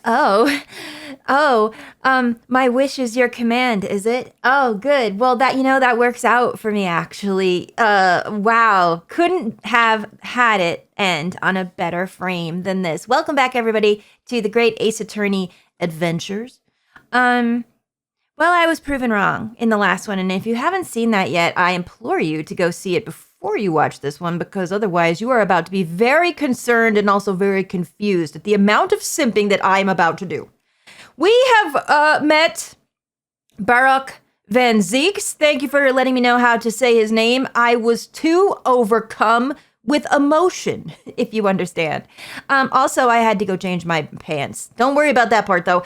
Oh, my wish is your command, is it? Oh, good. Well, that works out for me, actually. Wow. Couldn't have had it end on a better frame than this. Welcome back, everybody, to the Great Ace Attorney Adventures. Well, I was proven wrong in the last one, and if you haven't seen that yet, I implore you to go see it before you watch this one, because otherwise you are about to be very concerned and also very confused at the amount of simping that I am about to do. We have met Barak Van Zeeks. Thank you for letting me know how to say his name. I was too overcome with emotion, if you understand. Also, I had to go change my pants. Don't worry about that part, though.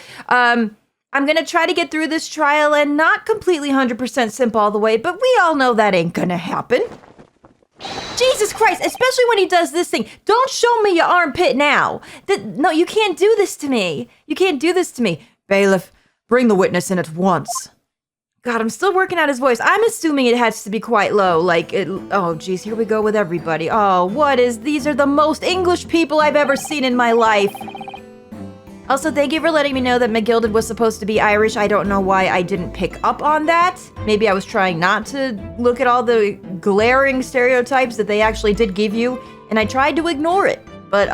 I'm going to try to get through this trial and not completely 100% simp all the way, but we all know that ain't going to happen. Jesus Christ, especially when he does this thing. Don't show me your armpit now. No, you can't do this to me. You can't do this to me. Bailiff, bring the witness in at once. God, I'm still working out his voice. I'm assuming it has to be quite low. Oh, geez, here we go with everybody. Oh, these are the most English people I've ever seen in my life. Also, thank you for letting me know that McGilded was supposed to be Irish. I don't know why I didn't pick up on that. Maybe I was trying not to look at all the glaring stereotypes that they actually did give you, and I tried to ignore it. But,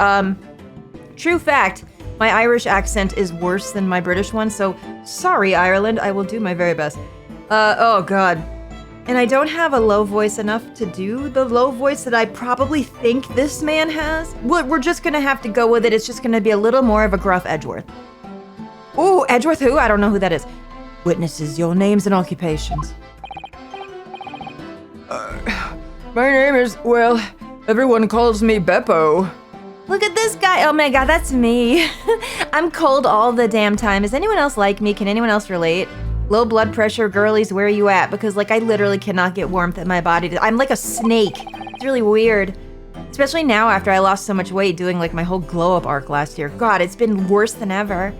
true fact, my Irish accent is worse than my British one, so sorry, Ireland. I will do my very best. Oh, God. And I don't have a low voice enough to do the low voice that I probably think this man has. We're just gonna have to go with it. It's just gonna be a little more of a gruff Edgeworth. Ooh, Edgeworth who? I don't know who that is. Witnesses, your names and occupations. My name is, well, everyone calls me Beppo. Look at this guy. Oh my God, that's me. I'm cold all the damn time. Is anyone else like me? Can anyone else relate? Low blood pressure, girlies, where are you at? Because, I literally cannot get warmth in my body. I'm like a snake. It's really weird. Especially now after I lost so much weight doing, my whole glow-up arc last year. God, it's been worse than ever.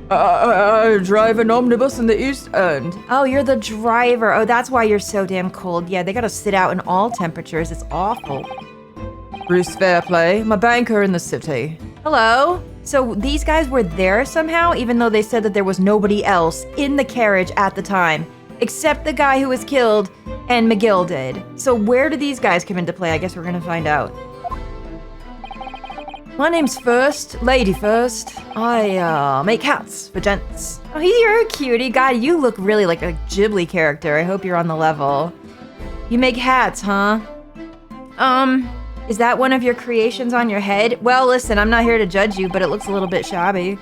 I drive an omnibus in the East End. Oh, you're the driver. Oh, that's why you're so damn cold. Yeah, they gotta sit out in all temperatures. It's awful. Bruce Fairplay, I'm a banker in the city. Hello? So these guys were there somehow, even though they said that there was nobody else in the carriage at the time, except the guy who was killed and McGilded. So where do these guys come into play? I guess we're gonna find out. My name's First, Lady First. I make hats for gents. Oh, you're a cutie. God, you look really like a Ghibli character. I hope you're on the level. You make hats, huh? Is that one of your creations on your head? Well, listen, I'm not here to judge you, but it looks a little bit shabby.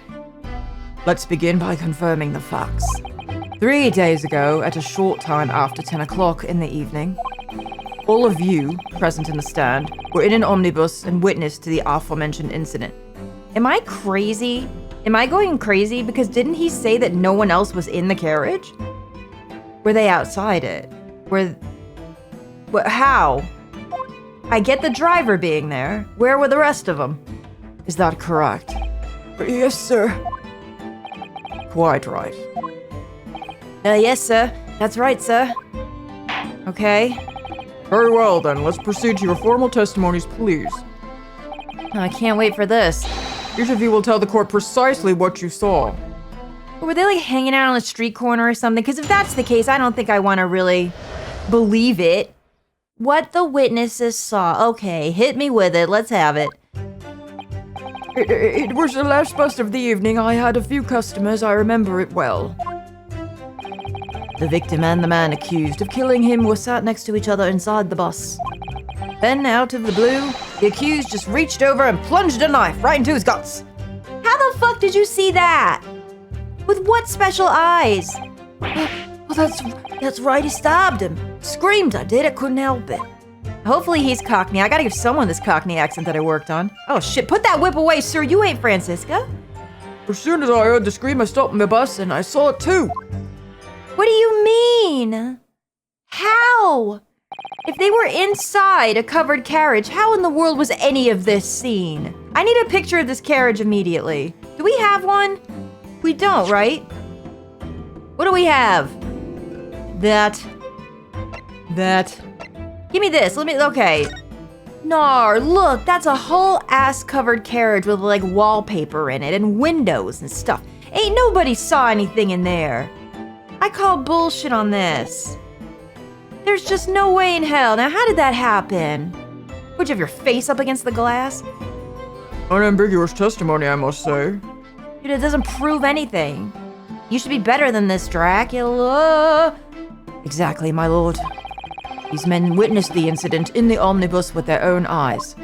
Let's begin by confirming the facts. 3 days ago, at a short time after 10 o'clock in the evening, all of you present in the stand were in an omnibus and witness to the aforementioned incident. Am I crazy? Am I going crazy? Because didn't he say that no one else was in the carriage? Were they outside it? How? I get the driver being there. Where were the rest of them? Is that correct? Yes, sir. Quite right. Yes, sir. That's right, sir. Okay. Very well, then. Let's proceed to your formal testimonies, please. I can't wait for this. Each of you will tell the court precisely what you saw. Were they, hanging out on a street corner or something? Because if that's the case, I don't think I want to really believe it. What the witnesses saw. Okay, hit me with it. Let's have it. It was the last bus of the evening. I had a few customers. I remember it well. The victim and the man accused of killing him were sat next to each other inside the bus. Then, out of the blue, the accused just reached over and plunged a knife right into his guts. How the fuck did you see that? With what special eyes? Well, that's right, he stabbed him. Screamed, I did, I couldn't help it. Hopefully he's Cockney. I gotta give someone this Cockney accent that I worked on. Oh shit, put that whip away, sir, you ain't Francisca. As soon as I heard the scream, I stopped my bus and I saw it too. What do you mean? How? If they were inside a covered carriage, how in the world was any of this seen? I need a picture of this carriage immediately. Do we have one? We don't, right? What do we have? That. Give me this. Okay. Nar, look, that's a whole ass-covered carriage with like wallpaper in it and windows and stuff. Ain't nobody saw anything in there. I call bullshit on this. There's just no way in hell. Now, how did that happen? Would you have your face up against the glass? Unambiguous testimony, I must say. Dude, it doesn't prove anything. You should be better than this, Dracula. Exactly, my lord. These men witnessed the incident in the omnibus with their own eyes.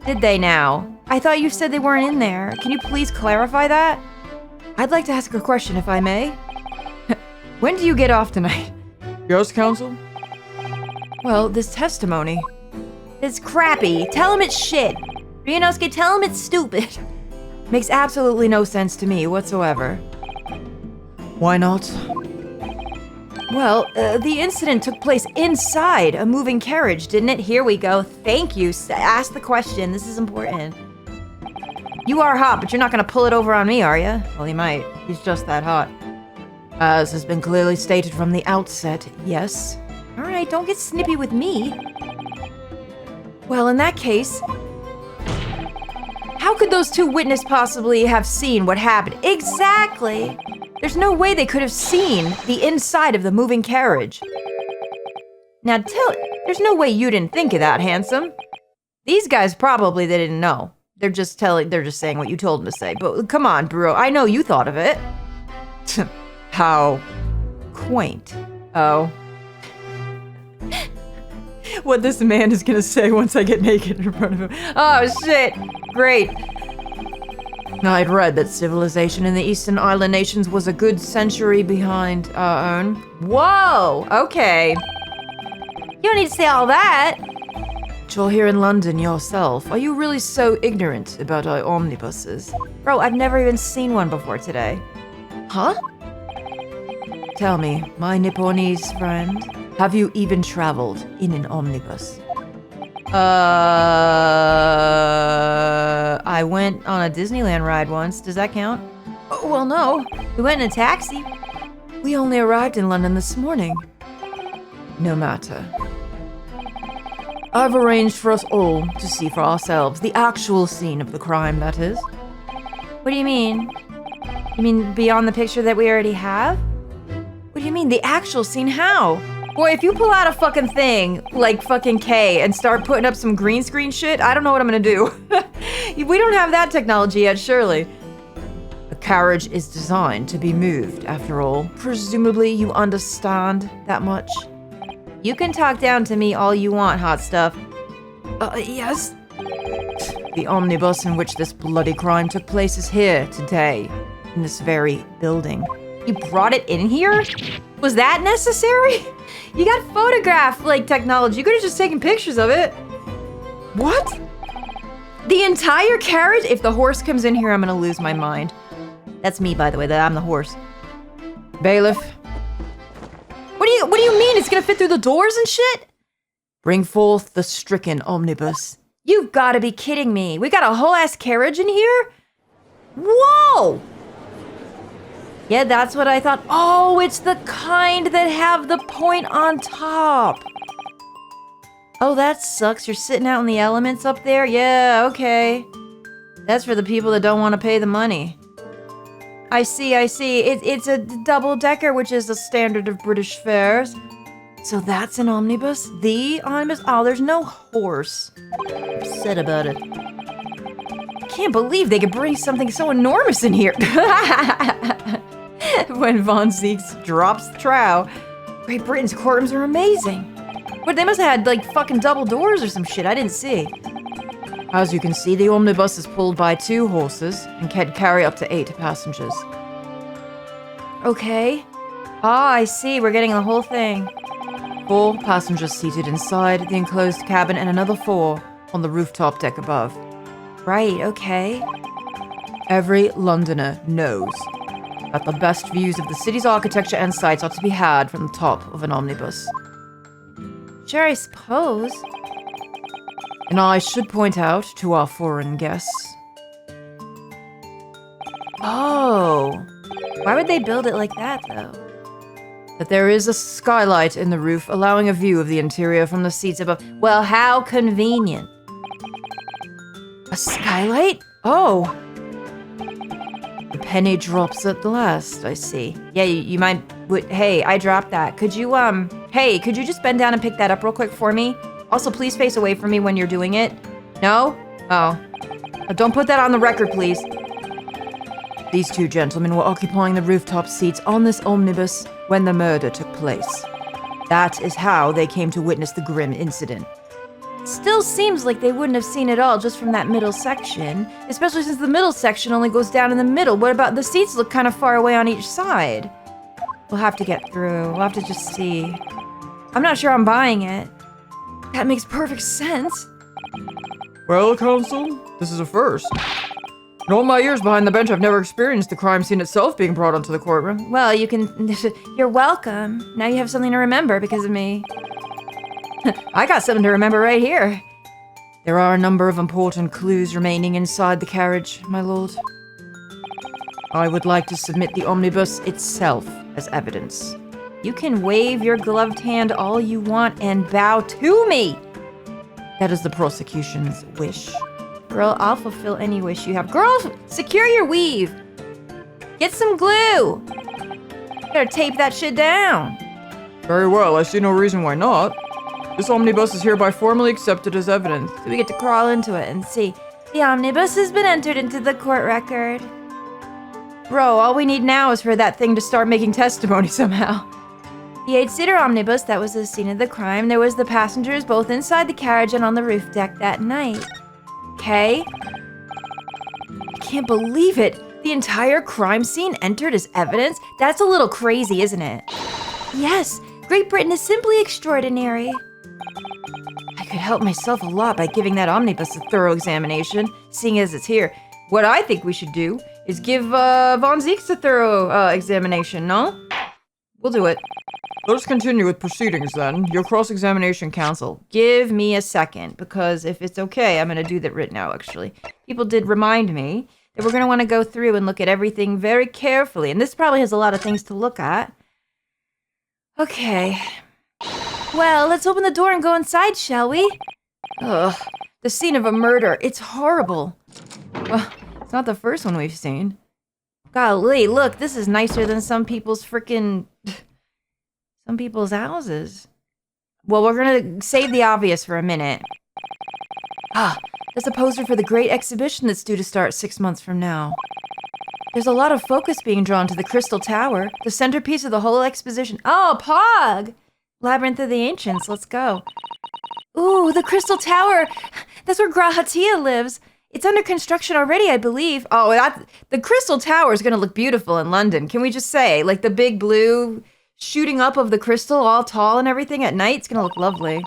Did they now? I thought you said they weren't in there. Can you please clarify that? I'd like to ask a question, if I may. When do you get off tonight? Yes, counsel? Well, this testimony. It's crappy. Tell him it's shit. Ryunosuke, tell him it's stupid. Makes absolutely no sense to me whatsoever. Why not? Well, the incident took place inside a moving carriage, didn't it? Here we go. Thank you. Ask the question. This is important. You are hot, but you're not gonna pull it over on me, are you? Well, he might. He's just that hot. As has been clearly stated from the outset, yes. All right, don't get snippy with me. Well, in that case, how could those two witnesses possibly have seen what happened? Exactly. there's no way they could have seen the inside of the moving carriage. Now there's no way you didn't think of that, handsome. These guys probably they didn't know. They're just saying what you told them to say. But come on, bro, I know you thought of it. How quaint. Oh. What this man is gonna say once I get naked in front of him. Oh, shit. Great. I'd read that civilization in the Eastern Island nations was a good century behind our own. Whoa, okay. You don't need to say all that. You're here in London yourself. Are you really so ignorant about our omnibuses? Bro, I've never even seen one before today. Huh? Tell me, my Nipponese friend, have you even traveled in an omnibus? I went on a Disneyland ride once. Does that count? Oh, well, no. We went in a taxi. We only arrived in London this morning. No matter. I've arranged for us all to see for ourselves the actual scene of the crime, that is. What do you mean? You mean beyond the picture that we already have? What do you mean, the actual scene? How? Boy, if you pull out a fucking thing like fucking K and start putting up some green screen shit, I don't know what I'm gonna do. We don't have that technology yet, surely. A carriage is designed to be moved, after all. Presumably you understand that much? You can talk down to me all you want, hot stuff. Yes? The omnibus in which this bloody crime took place is here today, in this very building. You brought it in here? Was that necessary? You got photograph, technology. You could have just taken pictures of it. What? The entire carriage? If the horse comes in here, I'm gonna lose my mind. That's me, by the way, that I'm the horse. Bailiff. What do you mean? It's gonna fit through the doors and shit? Bring forth the stricken omnibus. You've gotta be kidding me. We got a whole ass carriage in here? Whoa! Yeah, that's what I thought. Oh, it's the kind that have the point on top. Oh, that sucks. You're sitting out in the elements up there? Yeah, okay. That's for the people that don't want to pay the money. I see. It's a double-decker, which is the standard of British fares. So that's an omnibus? The omnibus? Oh, there's no horse. I'm upset about it. I can't believe they could bring something so enormous in here. When Von Zieks drops the trow. Great Britain's courtrooms are amazing. What, they must have had, fucking double doors or some shit I didn't see. As you can see, the omnibus is pulled by 2 horses and can carry up to 8 passengers. Okay. Ah, I see. We're getting the whole thing. 4 passengers seated inside the enclosed cabin and another 4 on the rooftop deck above. Right, okay. Every Londoner knows that the best views of the city's architecture and sights are to be had from the top of an omnibus. Sure, I suppose. And I should point out to our foreign guests. Oh. Why would they build it like that, though? that there is a skylight in the roof, allowing a view of the interior from the seats above. Well, how convenient. A skylight? Oh. The penny drops at last, I see. Yeah, you might. Hey, I dropped that. Could you just bend down and pick that up real quick for me? Also, please face away from me when you're doing it. No? Oh. Don't put that on the record, please. These two gentlemen were occupying the rooftop seats on this omnibus when the murder took place. That is how they came to witness the grim incident. Still seems like they wouldn't have seen it all just from that middle section, especially since the middle section only goes down in the middle. What about the seats look kind of far away on each side? We'll have to get through. We'll have to just see. I'm not sure I'm buying it. That makes perfect sense. Well, counsel, this is a first. In all my years behind the bench, I've never experienced the crime scene itself being brought onto the courtroom. Well, you're welcome. Now you have something to remember because of me. I got something to remember right here. There are a number of important clues remaining inside the carriage, my lord. I would like to submit the omnibus itself as evidence. You can wave your gloved hand all you want and bow to me. That is the prosecution's wish. Girl, I'll fulfill any wish you have. Girl, secure your weave. Get some glue. You gotta tape that shit down. Very well, I see no reason why not. This omnibus is hereby formally accepted as evidence. So we get to crawl into it and see. The omnibus has been entered into the court record. Bro, all we need now is for that thing to start making testimony somehow. The 8-seater omnibus that was the scene of the crime. There was the passengers both inside the carriage and on the roof deck that night. Okay. I can't believe it. The entire crime scene entered as evidence? That's a little crazy, isn't it? Yes, Great Britain is simply extraordinary. I could help myself a lot by giving that omnibus a thorough examination, seeing as it's here. What I think we should do is give Von Zeeks a thorough examination, no? We'll do it. Let us continue with proceedings then. Your cross-examination, counsel. Give me a second, because if it's okay, I'm going to do that right now, actually. People did remind me that we're going to want to go through and look at everything very carefully, and this probably has a lot of things to look at. Okay. Well, let's open the door and go inside, shall we? Ugh, the scene of a murder. It's horrible. Well, it's not the first one we've seen. Golly, look, this is nicer than some people's houses. Well, we're gonna save the obvious for a minute. There's a poster for the great exhibition that's due to start 6 months from now. There's a lot of focus being drawn to the Crystal Tower, the centerpiece of the whole exposition. Oh, Pog! Labyrinth of the Ancients, let's go. Ooh, the Crystal Tower! That's where Grahatia lives. It's under construction already, I believe. Oh, the Crystal Tower is gonna look beautiful in London. Can we just say, like the big blue shooting up of the crystal, all tall and everything at night? It's gonna look lovely.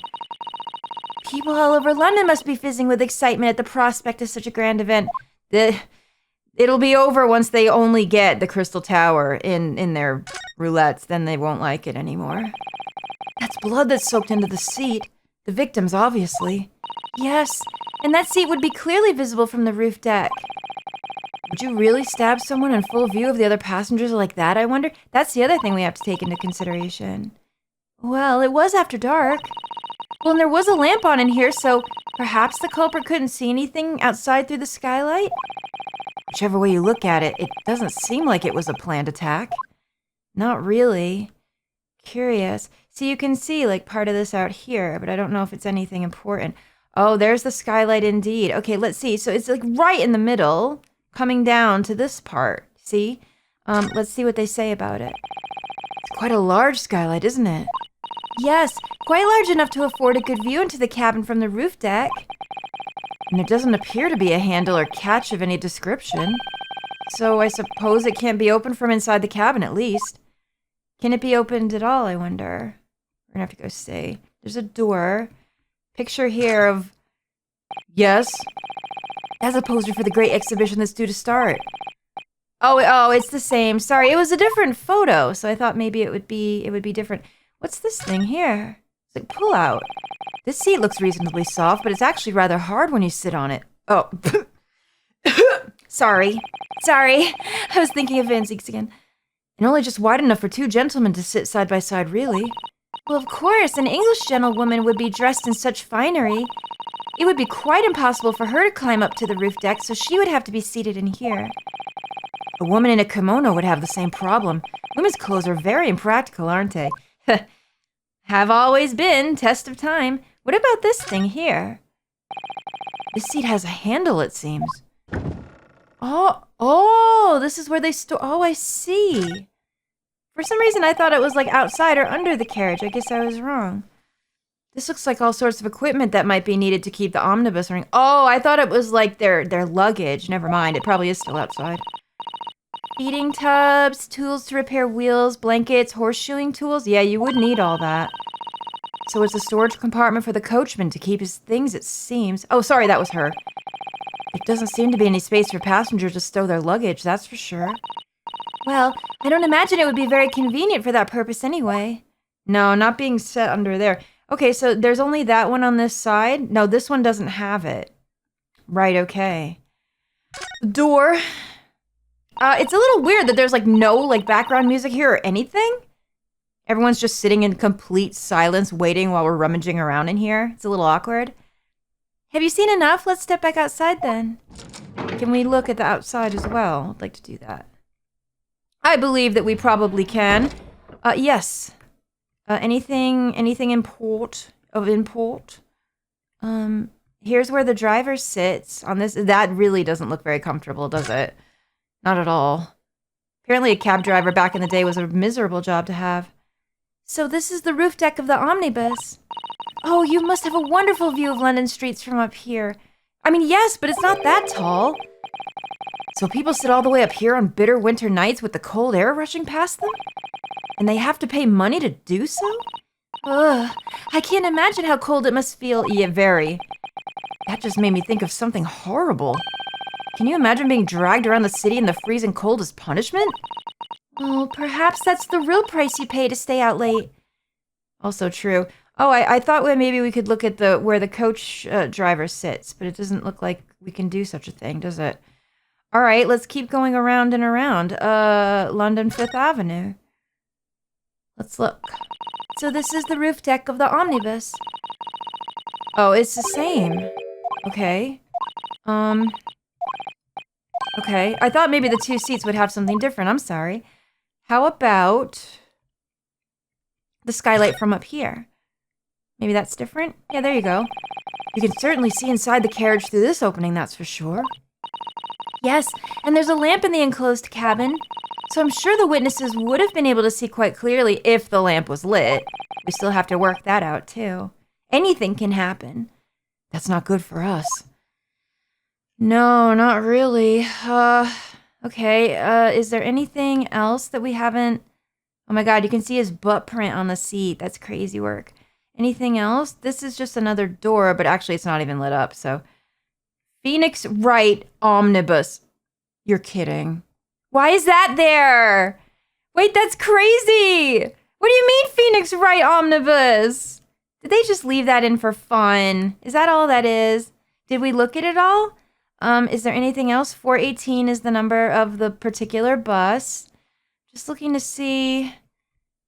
People all over London must be fizzing with excitement at the prospect of such a grand event. It'll be over once they only get the Crystal Tower in their roulettes. Then they won't like it anymore. That's blood that's soaked into the seat. The victims, obviously. Yes, and that seat would be clearly visible from the roof deck. Would you really stab someone in full view of the other passengers like that, I wonder? That's the other thing we have to take into consideration. Well, it was after dark. Well, and there was a lamp on in here, so perhaps the culprit couldn't see anything outside through the skylight? Whichever way you look at it, it doesn't seem like it was a planned attack. Not really. Curious. See, you can see, like, part of this out here, but I don't know if it's anything important. Oh, there's the skylight indeed. Okay, let's see. So it's, like, right in the middle, coming down to this part. See? Let's see what they say about it. It's quite a large skylight, isn't it? Yes, quite large enough to afford a good view into the cabin from the roof deck. And there doesn't appear to be a handle or catch of any description. So I suppose it can't be opened from inside the cabin, at least. Can it be opened at all, I wonder? We're gonna have to go see. There's a door. Picture here of... Yes? That's a poster for the great exhibition that's due to start. Oh, it's the same. Sorry, it was a different photo, so I thought maybe it would be different. What's this thing here? It's like pull out. This seat looks reasonably soft, but it's actually rather hard when you sit on it. Oh. Sorry. I was thinking of Van Zeeks again. And only just wide enough for two gentlemen to sit side by side, really. Well, of course, an English gentlewoman would be dressed in such finery. It would be quite impossible for her to climb up to the roof deck, so she would have to be seated in here. A woman in a kimono would have the same problem. Women's clothes are very impractical, aren't they? Have always been, test of time. What about this thing here? This seat has a handle, it seems. Oh, this is where they store. Oh, I see. For some reason, I thought it was like outside or under the carriage. I guess I was wrong. This looks like all sorts of equipment that might be needed to keep the omnibus running. Oh, I thought it was like their luggage. Never mind, it probably is still outside. Feeding tubs, tools to repair wheels, blankets, horseshoeing tools. Yeah, you would need all that. So it's a storage compartment for the coachman to keep his things, it seems. Oh, sorry, that was her. It doesn't seem to be any space for passengers to stow their luggage, that's for sure. Well, I don't imagine it would be very convenient for that purpose anyway. No, not being set under there. Okay, so there's only that one on this side? No, this one doesn't have it. Right, okay. Door. It's a little weird that there's like no like background music here or anything. Everyone's just sitting in complete silence waiting while we're rummaging around in here. It's a little awkward. Have you seen enough? Let's step back outside then. Can we look at the outside as well? I'd like to do that. I believe that we probably can. Yes. Anything of import? Here's where the driver sits on this. That really doesn't look very comfortable, does it? Not at all. Apparently a cab driver back in the day was a miserable job to have. So this is the roof deck of the omnibus. Oh, you must have a wonderful view of London streets from up here. I mean, yes, but it's not that tall. So people sit all the way up here on bitter winter nights with the cold air rushing past them? And they have to pay money to do so? Ugh, I can't imagine how cold it must feel. Yeah, very. That just made me think of something horrible. Can you imagine being dragged around the city in the freezing cold as punishment? Oh, perhaps that's the real price you pay to stay out late. Also true. Oh, I thought maybe we could look at where the coach driver sits, but it doesn't look like we can do such a thing, does it? All right, let's keep going around and around. London 5th Avenue. Let's look. So this is the roof deck of the omnibus. Oh, it's the same. Okay. Okay, I thought maybe the two seats would have something different. I'm sorry. How about the skylight from up here? Maybe that's different? Yeah, there you go. You can certainly see inside the carriage through this opening, that's for sure. Yes, and there's a lamp in the enclosed cabin. So I'm sure the witnesses would have been able to see quite clearly if the lamp was lit. We still have to work that out, too. Anything can happen. That's not good for us. No, not really. Okay, is there anything else that we haven't... Oh my god, you can see his butt print on the seat. That's crazy work. Anything else? This is just another door, but actually it's not even lit up, so... Phoenix Wright Omnibus. You're kidding. Why is that there? Wait, that's crazy! What do you mean Phoenix Wright Omnibus? Did they just leave that in for fun? Is that all that is? Did we look at it all? Is there anything else? 418 is the number of the particular bus. Just looking to see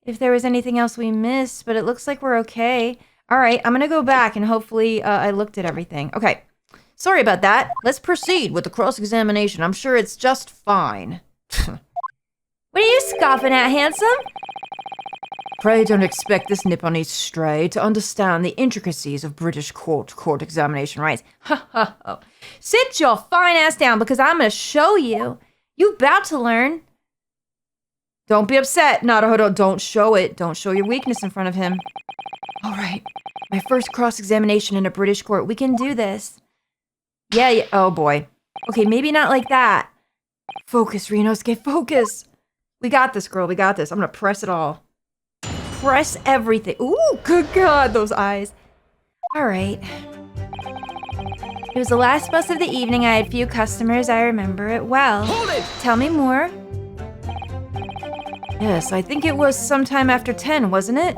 if there was anything else we missed, but it looks like we're okay. All right, I'm gonna go back and hopefully I looked at everything. Okay, sorry about that. Let's proceed with the cross-examination. I'm sure it's just fine. What are you scoffing at, handsome? Pray don't expect this Nipponese stray to understand the intricacies of British court examination rights. Ha ha ha. Sit your fine ass down because I'm going to show you. You about to learn. Don't be upset, Naruhodo. Don't show it. Don't show your weakness in front of him. All right. My first cross-examination in a British court. We can do this. Yeah. Oh, boy. Okay, maybe not like that. Focus, Rinosuke. Focus. We got this, girl. We got this. I'm going to press it all. Press everything. Ooh, good God, those eyes. All right. It was the last bus of the evening. I had few customers. I remember it well. Hold it! Tell me more. Yes, I think it was sometime after 10, wasn't it?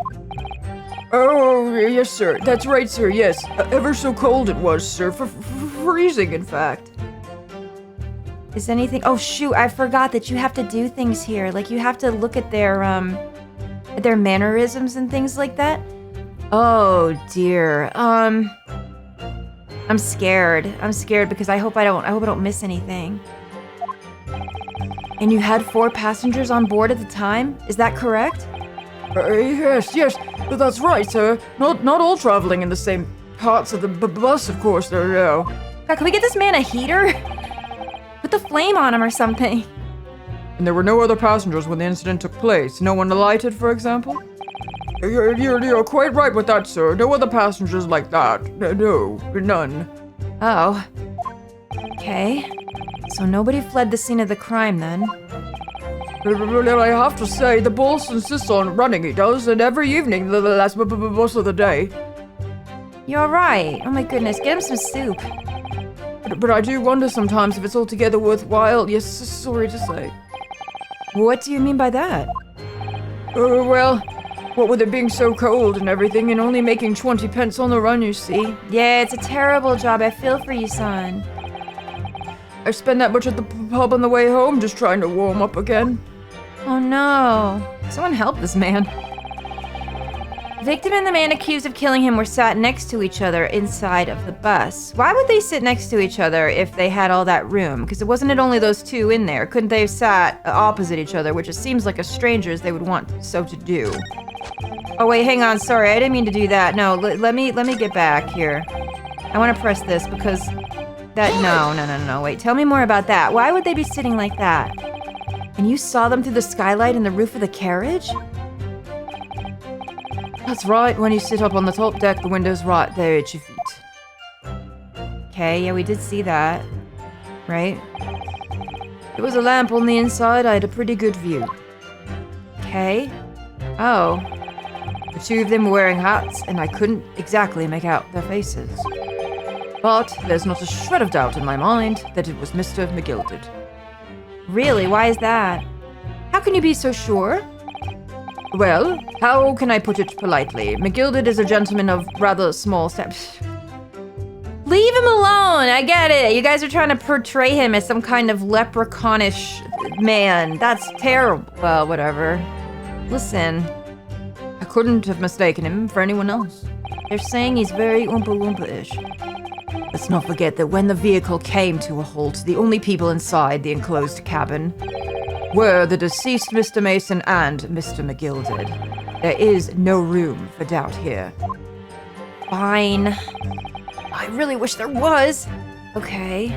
Oh, yes, sir. That's right, sir, yes. Ever so cold it was, sir. Freezing, in fact. Is anything... Oh, shoot, I forgot that you have to do things here. Like, you have to look at their mannerisms and things like that. Oh, dear. I'm scared. I'm scared because I hope I don't miss anything. And you had 4 passengers on board at the time? Is that correct? Yes, that's right, sir. Not all traveling in the same parts of the bus, of course, there, yeah. God, can we get this man a heater? Put the flame on him or something. And there were no other passengers when the incident took place. No one alighted, for example? You're quite right with that, sir. No other passengers like that. No, none. Oh. Okay. So nobody fled the scene of the crime then. I have to say, the boss insists on running, he does, and every evening, the last most of the day. You're right. Oh my goodness, get him some soup. But I do wonder sometimes if it's altogether worthwhile. Yes, sorry to say. What do you mean by that? Well, what with it being so cold and everything, and only making 20 pence on the run, you see. Yeah, it's a terrible job. I feel for you, son. I spend that much at the pub on the way home, just trying to warm up again. Oh no. Someone help this man. Victim and the man accused of killing him were sat next to each other inside of the bus. Why would they sit next to each other if they had all that room? Because it wasn't only those two in there. Couldn't they have sat opposite each other, which it seems like as strangers they would want so to do. Oh wait, hang on, sorry, I didn't mean to do that. No, let me get back here. I want to press this because no, wait, tell me more about that. Why would they be sitting like that? And you saw them through the skylight and the roof of the carriage? That's right, when you sit up on the top deck, the window's right there at your feet. Okay, yeah, we did see that. Right? There was a lamp on the inside, I had a pretty good view. Okay. Oh. The two of them were wearing hats, and I couldn't exactly make out their faces. But there's not a shred of doubt in my mind that it was Mr. McGilded. Really? Why is that? How can you be so sure? Well, how can I put it politely? McGilded is a gentleman of rather small steps. Leave him alone! I get it. You guys are trying to portray him as some kind of leprechaunish man. That's terrible. Well, whatever. Listen. I couldn't have mistaken him for anyone else. They're saying he's very Oompa Loompa-ish. Let's not forget that when the vehicle came to a halt, the only people inside the enclosed cabin were the deceased Mr. Mason and Mr. McGilded. There is no room for doubt here. Fine. I really wish there was. Okay.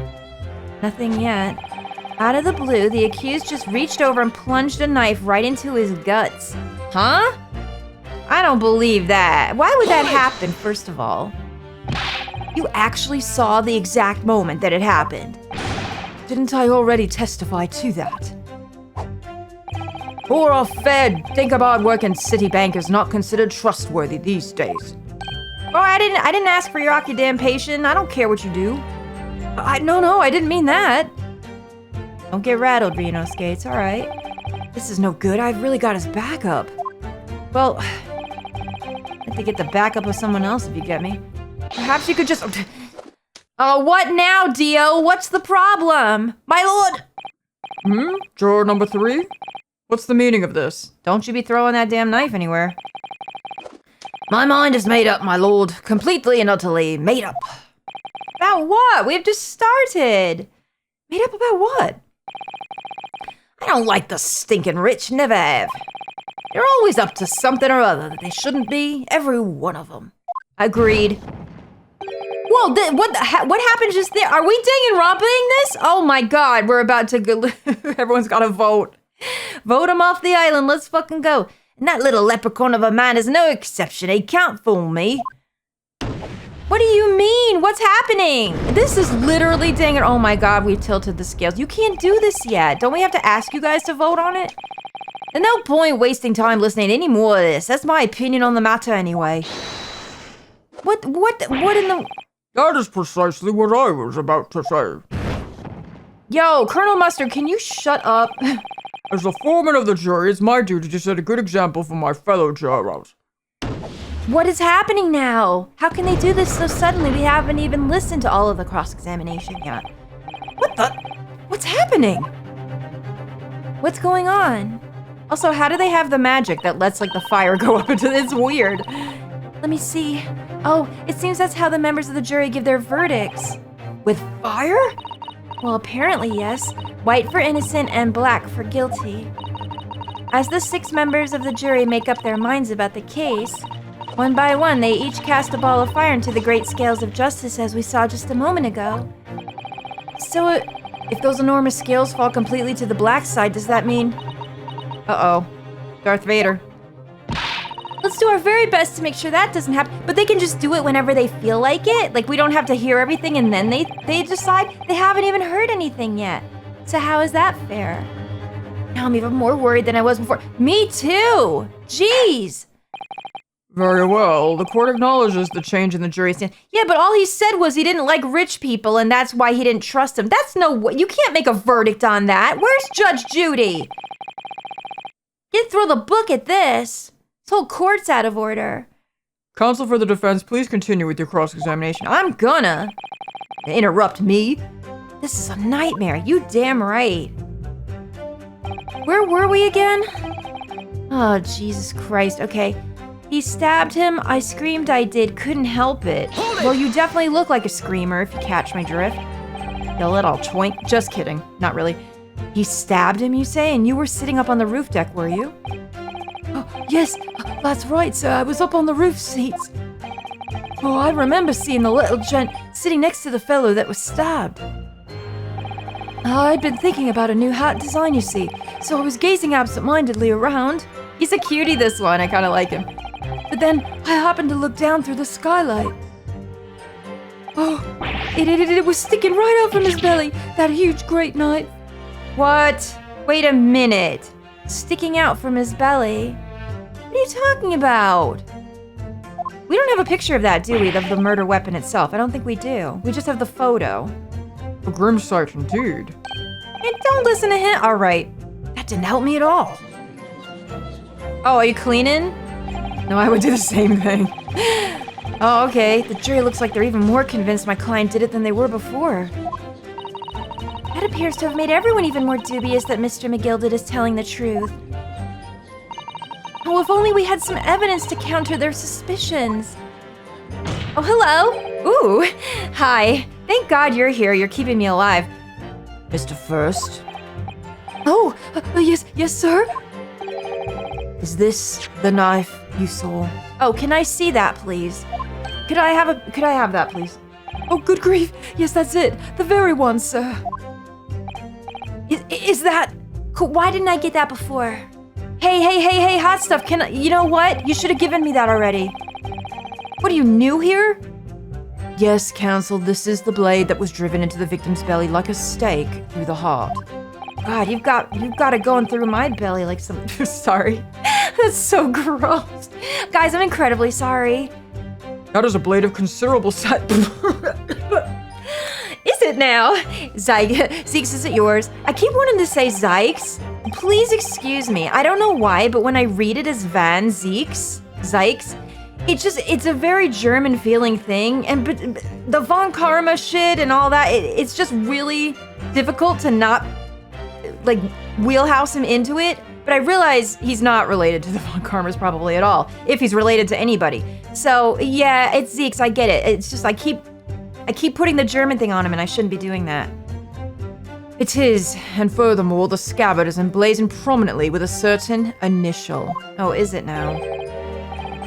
Nothing yet. Out of the blue, the accused just reached over and plunged a knife right into his guts. Huh? I don't believe that. Why would that happen, first of all? You actually saw the exact moment that it happened. Didn't I already testify to that? Poor off Fed. Think about working Citibank is not considered trustworthy these days. Oh, I didn't ask for your occupation. I don't care what you do. No, I didn't mean that. Don't get rattled, Renosuke. It's all right. This is no good. I've really got his backup. Well, I have to get the backup of someone else if you get me. Perhaps you could just... what now, Dio? What's the problem? My lord! Juror number 3? What's the meaning of this? Don't you be throwing that damn knife anywhere. My mind is made up, my lord. Completely and utterly made up. About what? We've just started. Made up about what? I don't like the stinking rich, never have. They're always up to something or other that they shouldn't be, every one of them. Agreed. Whoa, what happened just there? Are we dang and romping this? Oh my god, we're about to go. Everyone's got to vote. Vote him off the island, let's fucking go. And that little leprechaun of a man is no exception, he can't fool me. What do you mean? What's happening? This is literally dang it. Oh my god, we've tilted the scales. You can't do this yet. Don't we have to ask you guys to vote on it? There's no point wasting time listening to any more of this. That's my opinion on the matter anyway. What in the... That is precisely what I was about to say. Yo, Colonel Mustard, can you shut up? As the foreman of the jury, it's my duty to set a good example for my fellow jurors. What is happening now? How can they do this so suddenly? We haven't even listened to all of the cross-examination yet. What the? What's happening? What's going on? Also, how do they have the magic that lets like the fire go up into this? It's weird. Let me see. Oh, it seems that's how the members of the jury give their verdicts. With fire? Well, apparently yes. White for innocent and black for guilty. As the 6 members of the jury make up their minds about the case, one by one they each cast a ball of fire into the great scales of justice as we saw just a moment ago. So, if those enormous scales fall completely to the black side, does that mean... Uh-oh. Darth Vader. Let's do our very best to make sure that doesn't happen. But they can just do it whenever they feel like it? Like, we don't have to hear everything and then they decide? They haven't even heard anything yet. So how is that fair? Now I'm even more worried than I was before. Me too! Jeez! Very well. The court acknowledges the change in the jury stand. Yeah, but all he said was he didn't like rich people and that's why he didn't trust them. That's no way. You can't make a verdict on that. Where's Judge Judy? You'd throw the book at this. This whole court's out of order. Counsel for the defense, please continue with your cross-examination. I'm gonna. Interrupt me. This is a nightmare. You damn right. Where were we again? Oh, Jesus Christ. Okay. He stabbed him. I screamed I did. Couldn't help it. Well, you definitely look like a screamer if you catch my drift. You little twink. Just kidding. Not really. He stabbed him, you say? And you were sitting up on the roof deck, were you? Oh, yes, that's right, sir. I was up on the roof seats. Oh, I remember seeing the little gent sitting next to the fellow that was stabbed. I'd been thinking about a new hat design, you see, so I was gazing absent-mindedly around. He's a cutie, this one. I kind of like him. But then I happened to look down through the skylight. Oh, it was sticking right out from his belly, that huge great knife. What? Wait a minute. Sticking out from his belly? What are you talking about? We don't have a picture of that, do we? Of the murder weapon itself. I don't think we do. We just have the photo. A grim sight indeed. Hey, don't listen to him. All right. That didn't help me at all. Oh, are you cleaning? No, I would do the same thing. Oh, okay. The jury looks like they're even more convinced my client did it than they were before. That appears to have made everyone even more dubious that Mr. McGilded is telling the truth. Oh, if only we had some evidence to counter their suspicions. Oh, hello. Ooh, hi. Thank God you're here. You're keeping me alive. Mr. First, Oh, yes, sir. is this the knife you saw? Oh, can I see that, please? Could I have that, please? Oh, good grief. Yes, that's it. The very one, sir. Is that... Cool. Why didn't I get that before? Hey, hot stuff. You know what? You should have given me that already. What, are you new here? Yes, counsel, this is the blade that was driven into the victim's belly like a stake through the heart. God, you've got it going through my belly like some... Sorry. That's so gross. Guys, I'm incredibly sorry. That is a blade of considerable size. Is it now? Zeeks, is it yours? I keep wanting to say Zykes. Please excuse me. I don't know why, but when I read it as Van Zeeks, it's a very German feeling thing. But the Von Karma shit and all that, it's just really difficult to not, like, wheelhouse him into it. But I realize he's not related to the Von Karmas probably at all, if he's related to anybody. So, yeah, it's Zeeks, I get it. It's just I keep putting the German thing on him, and I shouldn't be doing that. It is, and furthermore, the scabbard is emblazoned prominently with a certain initial. Oh, is it now?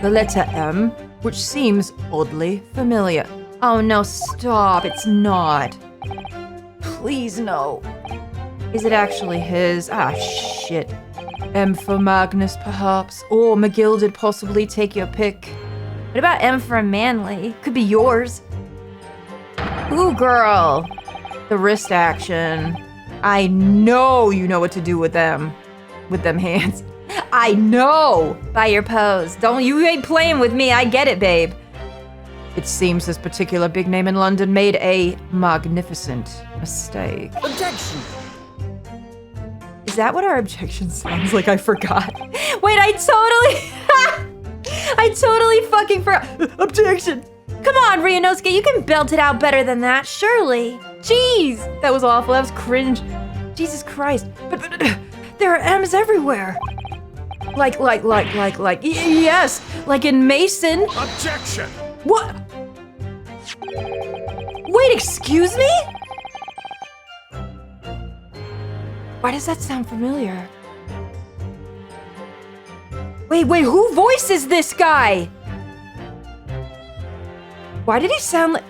The letter M, which seems oddly familiar. Oh, no, stop. It's not. Please, no. Is it actually his? Ah, shit. M for Magnus, perhaps, or McGilded, possibly. Take your pick. What about M for Manly? Could be yours. Ooh, girl. The wrist action. I know you know what to do with them hands. I know by your pose. You ain't playing with me. I get it, babe. It seems this particular big name in London made a magnificent mistake. Objection! Is that what our objection sounds like? I forgot. Wait, I totally fucking forgot. Objection! Come on, Ryunosuke, you can belt it out better than that, surely. Jeez, that was awful. That was cringe. Jesus Christ. But there are M's everywhere. Yes, like in Mason. Objection! What? Wait, excuse me? Why does that sound familiar? Wait, who voices this guy? Why did he sound like...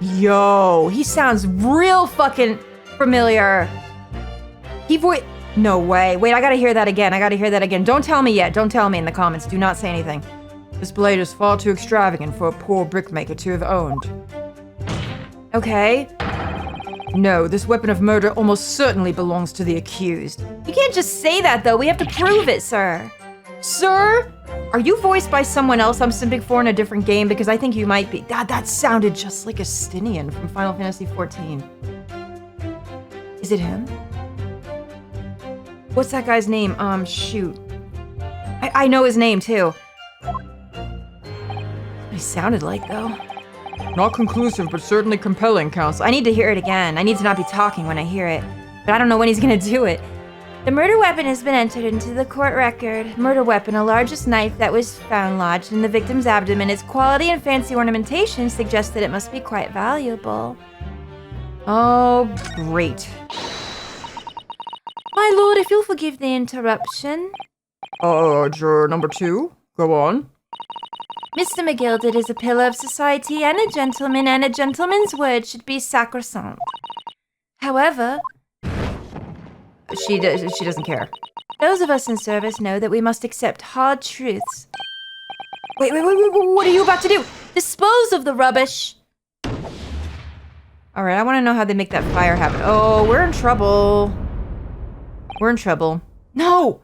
Yo, he sounds real fucking familiar. No way. Wait, I gotta hear that again. Don't tell me yet. Don't tell me in the comments. Do not say anything. This blade is far too extravagant for a poor brickmaker to have owned. Okay. No, this weapon of murder almost certainly belongs to the accused. You can't just say that, though. We have to prove it, sir. Sir? Are you voiced by someone else I'm simping for in a different game? Because I think you might be. That sounded just like Estinian from Final Fantasy XIV. Is it him? What's that guy's name? Shoot. I know his name, too. He sounded like, though. Not conclusive, but certainly compelling, counsel. I need to hear it again. I need to not be talking when I hear it. But I don't know when he's gonna do it. The murder weapon has been entered into the court record. Murder weapon, a largest knife that was found lodged in the victim's abdomen. Its quality and fancy ornamentation suggest that it must be quite valuable. Oh, great. My lord, if you'll forgive the interruption. Juror number 2, go on. Mr. McGilded is a pillar of society and a gentleman's word should be sacrosanct. However, She doesn't care. those of us in service know that we must accept hard truths. Wait, what are you about to do? Dispose of the rubbish! Alright, I want to know how they make that fire happen. Oh, we're in trouble. No!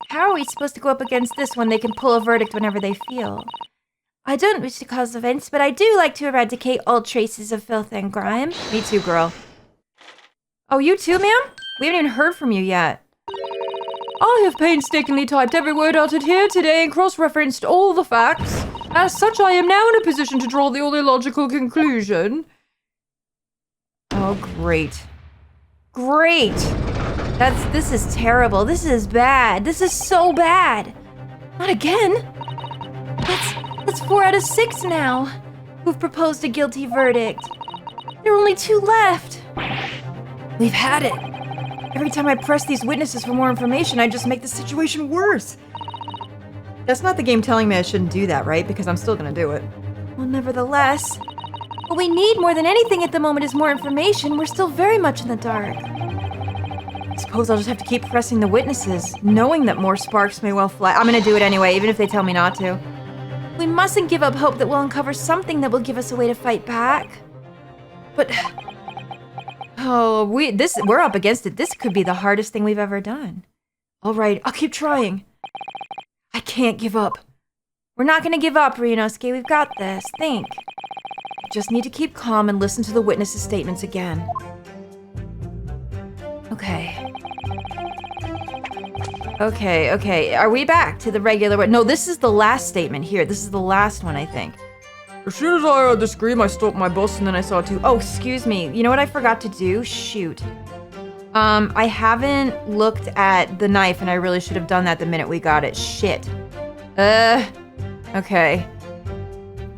How are we supposed to go up against this when they can pull a verdict whenever they feel? I don't wish to cause offense, but I do like to eradicate all traces of filth and grime. Me too, girl. Oh, you too, ma'am? We haven't even heard from you yet. I have painstakingly typed every word uttered here today and cross-referenced all the facts. As such, I am now in a position to draw the only logical conclusion. Oh, great. Great! This is terrible. This is bad. This is so bad. Not again. That's 4 out of 6 now who've proposed a guilty verdict. There are only 2 left. We've had it. Every time I press these witnesses for more information, I just make the situation worse. That's not the game telling me I shouldn't do that, right? Because I'm still gonna do it. Well, nevertheless, what we need more than anything at the moment is more information. We're still very much in the dark. I suppose I'll just have to keep pressing the witnesses, knowing that more sparks may well fly. I'm gonna do it anyway, even if they tell me not to. We mustn't give up hope that we'll uncover something that will give us a way to fight back. But... oh, we're up against it. This could be the hardest thing we've ever done. All right, I'll keep trying. I can't give up. We're not gonna give up, Ryunosuke. We've got this. Think. I just need to keep calm and listen to the witnesses' statements again. Okay. Are we back to the regular... No, this is the last statement here. This is the last one, I think. As soon as I heard the scream, I stopped my bus and then I saw 2. Oh, excuse me. You know what I forgot to do? Shoot. I haven't looked at the knife, and I really should have done that the minute we got it. Shit. Okay.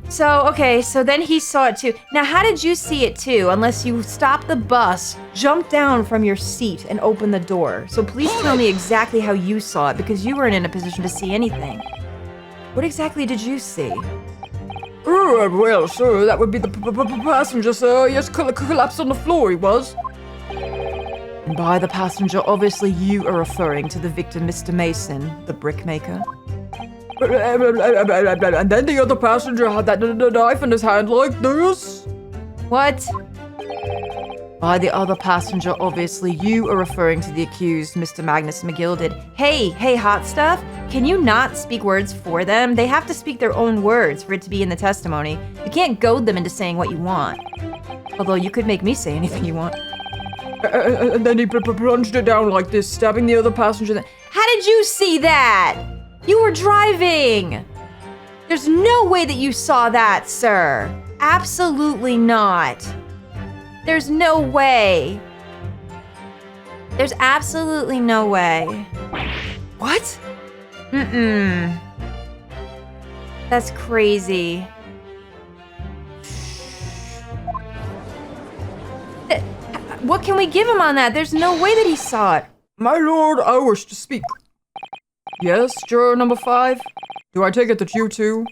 So then he saw it too. Now, how did you see it too? Unless you stopped the bus, jumped down from your seat, and opened the door. So please tell me exactly how you saw it, because you weren't in a position to see anything. What exactly did you see? Well, sir, that would be the passenger, sir. Yes, collapsed on the floor, he was. And by the passenger, obviously you are referring to the victim, Mr. Mason, the brickmaker. And then the other passenger had that knife in his hand like this. What? By the other passenger, obviously you are referring to the accused, Mr. Magnus McGilded. Hey, hot stuff. Can you not speak words for them? They have to speak their own words for it to be in the testimony. You can't goad them into saying what you want. Although you could make me say anything you want. And then he plunged it down like this, stabbing the other passenger. How did you see that? You were driving. There's no way that you saw that, sir. Absolutely not. There's no way. There's absolutely no way. What? Mm-mm. That's crazy. What can we give him on that? There's no way that he saw it. My lord, I wish to speak. Yes, juror number 5? Do I take it that you too?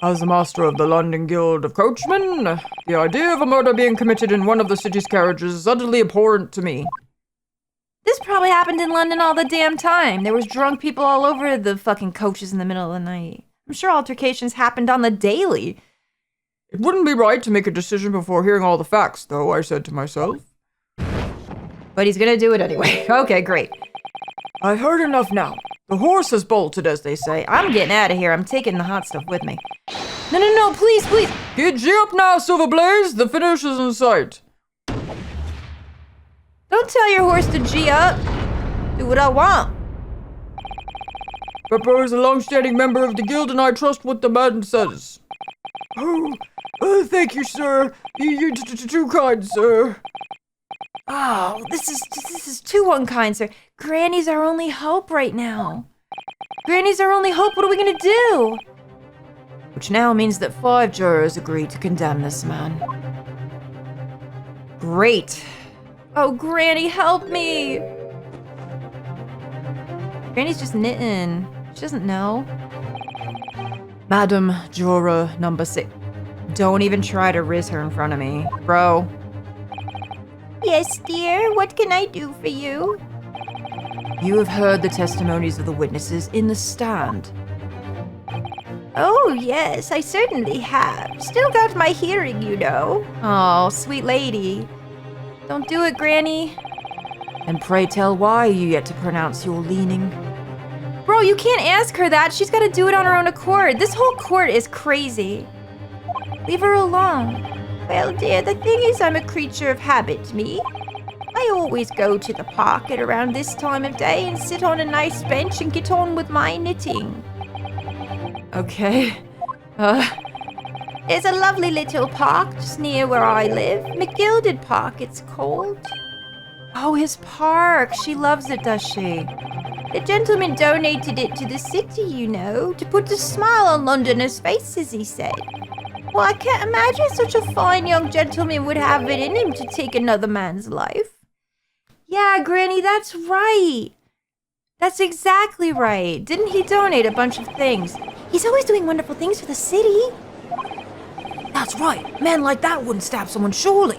As the master of the London Guild of Coachmen, the idea of a murder being committed in one of the city's carriages is utterly abhorrent to me. This probably happened in London all the damn time. There was drunk people all over the fucking coaches in the middle of the night. I'm sure altercations happened on the daily. It wouldn't be right to make a decision before hearing all the facts, though, I said to myself. But he's gonna do it anyway. Okay, great. I've heard enough now. The horse has bolted, as they say. I'm getting out of here. I'm taking the hot stuff with me. No, please, please. Get G up now, Silverblaze! The finish is in sight. Don't tell your horse to G up. Do what I want. Pepper is a long-standing member of the guild, and I trust what the man says. Oh, thank you, sir. You're too kind, sir. Oh, this is too unkind, sir. Granny's our only hope right now. Granny's our only hope. What are we gonna do? Which now means that 5 jurors agreed to condemn this man. Great. Oh, Granny, help me. Granny's just knitting. She doesn't know. Madam Juror number 6. Don't even try to riz her in front of me. Bro. Yes, dear. What can I do for you? You have heard the testimonies of the witnesses in the stand. Oh, yes, I certainly have. Still got my hearing, you know. Oh, sweet lady. Don't do it, Granny. And pray tell why you yet to pronounce your leaning. Bro, you can't ask her that. She's got to do it on her own accord. This whole court is crazy. Leave her alone. Well, dear, the thing is I'm a creature of habit, me. I always go to the park at around this time of day and sit on a nice bench and get on with my knitting. Okay. There's a lovely little park just near where I live. McGilded Park, it's called. Oh, his park. She loves it, does she? The gentleman donated it to the city, you know, to put a smile on Londoners' faces, he said. Well, I can't imagine such a fine young gentleman would have it in him to take another man's life. Yeah, Granny, that's right. That's exactly right. Didn't he donate a bunch of things? He's always doing wonderful things for the city. That's right. Men like that wouldn't stab someone, surely.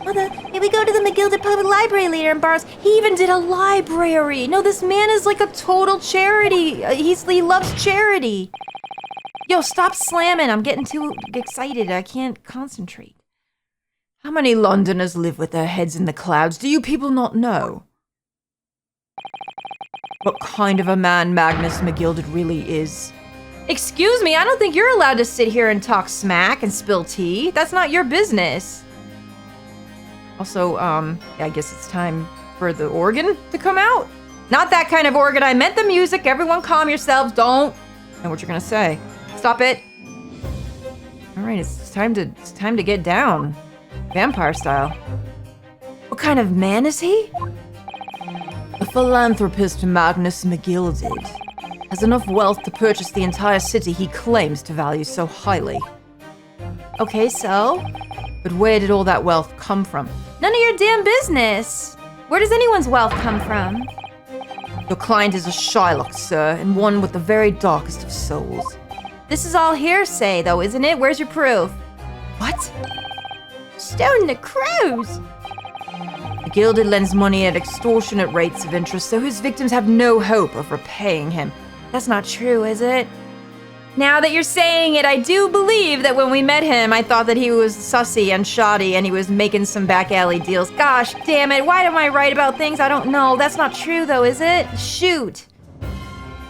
Mother, may we go to the McGilded Public Library later and borrow? He even did a library. No, this man is like a total charity. He loves charity. Yo, stop slamming. I'm getting too excited. I can't concentrate. How many Londoners live with their heads in the clouds? Do you people not know? What kind of a man Magnus McGilded really is? Excuse me, I don't think you're allowed to sit here and talk smack and spill tea. That's not your business. Also, I guess it's time for the organ to come out. Not that kind of organ. I meant the music. Everyone calm yourselves. Don't. Know what you're gonna say. Stop it. All right, it's time to get down. Vampire style. What kind of man is he? The philanthropist Magnus McGilded has enough wealth to purchase the entire city he claims to value so highly. Okay, so? But where did all that wealth come from? None of your damn business. Where does anyone's wealth come from? Your client is a Shylock, sir, and one with the very darkest of souls. This is all hearsay, though, isn't it? Where's your proof? What? Stone the crows! The Gilded lends money at extortionate rates of interest, so his victims have no hope of repaying him. That's not true, is it? Now that you're saying it, I do believe that when we met him, I thought that he was sussy and shoddy and he was making some back alley deals. Gosh, damn it, why am I right about things I don't know? That's not true, though, is it? Shoot!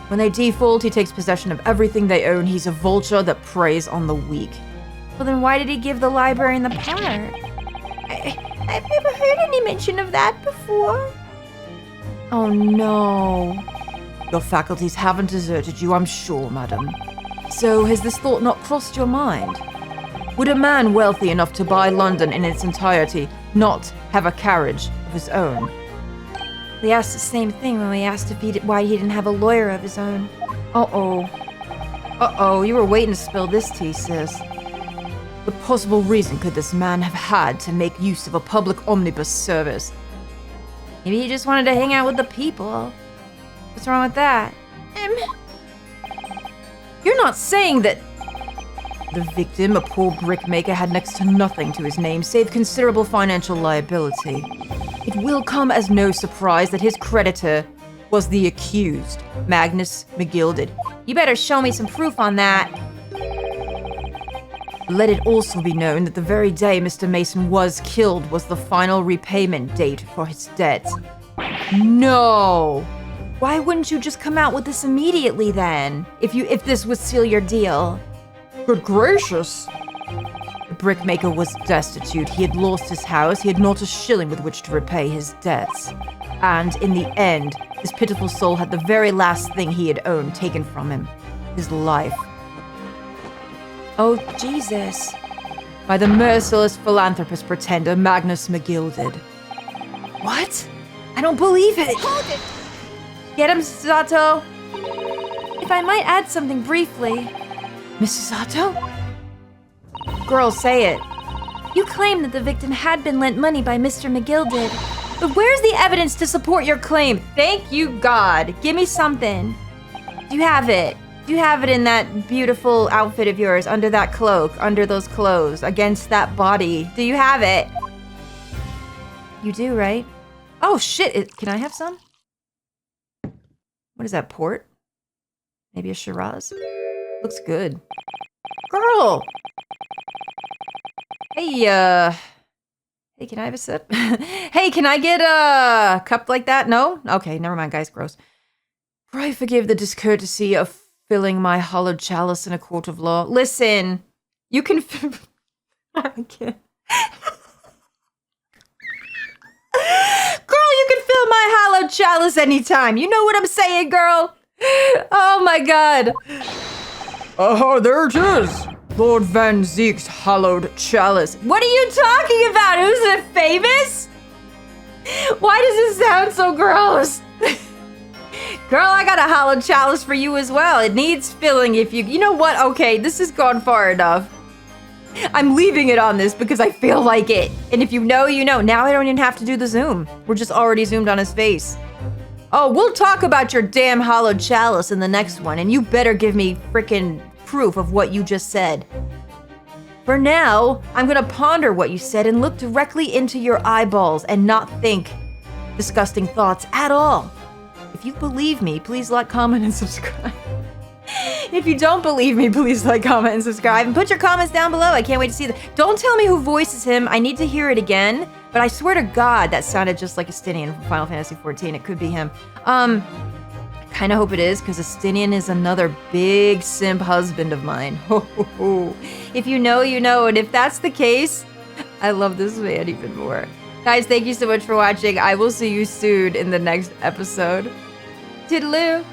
When they default, he takes possession of everything they own. He's a vulture that preys on the weak. Well, then why did he give the library in the park? I've never heard any mention of that before. Oh, no. Your faculties haven't deserted you, I'm sure, madam. So has this thought not crossed your mind? Would a man wealthy enough to buy London in its entirety not have a carriage of his own? We asked the same thing when we asked why he didn't have a lawyer of his own. Uh-oh. Uh-oh, you were waiting to spill this tea, sis. What possible reason could this man have had to make use of a public omnibus service? Maybe he just wanted to hang out with the people. What's wrong with that? You're not saying that the victim, a poor brickmaker, had next to nothing to his name save considerable financial liability. It will come as no surprise that his creditor was the accused, Magnus McGilded. You better show me some proof on that. Let it also be known that the very day Mr. Mason was killed was the final repayment date for his debt. No! Why wouldn't you just come out with this immediately then? If this would seal your deal? Good gracious. The brickmaker was destitute. He had lost his house. He had not a shilling with which to repay his debts. And in the end, his pitiful soul had the very last thing he had owned taken from him, his life. Oh, Jesus. By the merciless philanthropist pretender Magnus McGilded. What? I don't believe it. Hold it! Get him, Sato. If I might add something briefly. Mrs. Sato? Girl, say it. You claim that the victim had been lent money by Mr. McGilded. But where's the evidence to support your claim? Thank you, God. Give me something. Do you have it? Do you have it in that beautiful outfit of yours, under that cloak, under those clothes, against that body? Do you have it? You do, right? Oh, shit. Can I have some? What is that, port? Maybe a Shiraz? Looks good. Girl! Hey, hey, can I have a sip? Hey, can I get a cup like that? No? Okay, never mind, guys. Gross. Pray forgive the discourtesy of filling my hollowed chalice in a court of law. Listen, you can... I can't. Girl, you can fill my hollow chalice anytime. You know what I'm saying, girl? Oh, my God. Oh, there it is. Lord Van Zeek's hallowed chalice. What are you talking about? Who's it famous? Why does it sound so gross? Girl, I got a hollow chalice for you as well. It needs filling if you... You know what? Okay, this has gone far enough. I'm leaving it on this because I feel like it. And if you know, you know. Now I don't even have to do the zoom. We're just already zoomed on his face. Oh, we'll talk about your damn hollowed chalice in the next one. And you better give me frickin' proof of what you just said. For now, I'm gonna ponder what you said and look directly into your eyeballs and not think disgusting thoughts at all. If you believe me, please like, comment, and subscribe. If you don't believe me, please like, comment, and subscribe. And put your comments down below. I can't wait to see them. Don't tell me who voices him. I need to hear it again. But I swear to God, that sounded just like Estinian from Final Fantasy XIV. It could be him. Kind of hope it is, because Estinian is another big simp husband of mine. Ho, ho, ho. If you know, you know. And if that's the case, I love this man even more. Guys, thank you so much for watching. I will see you soon in the next episode. Toodaloo.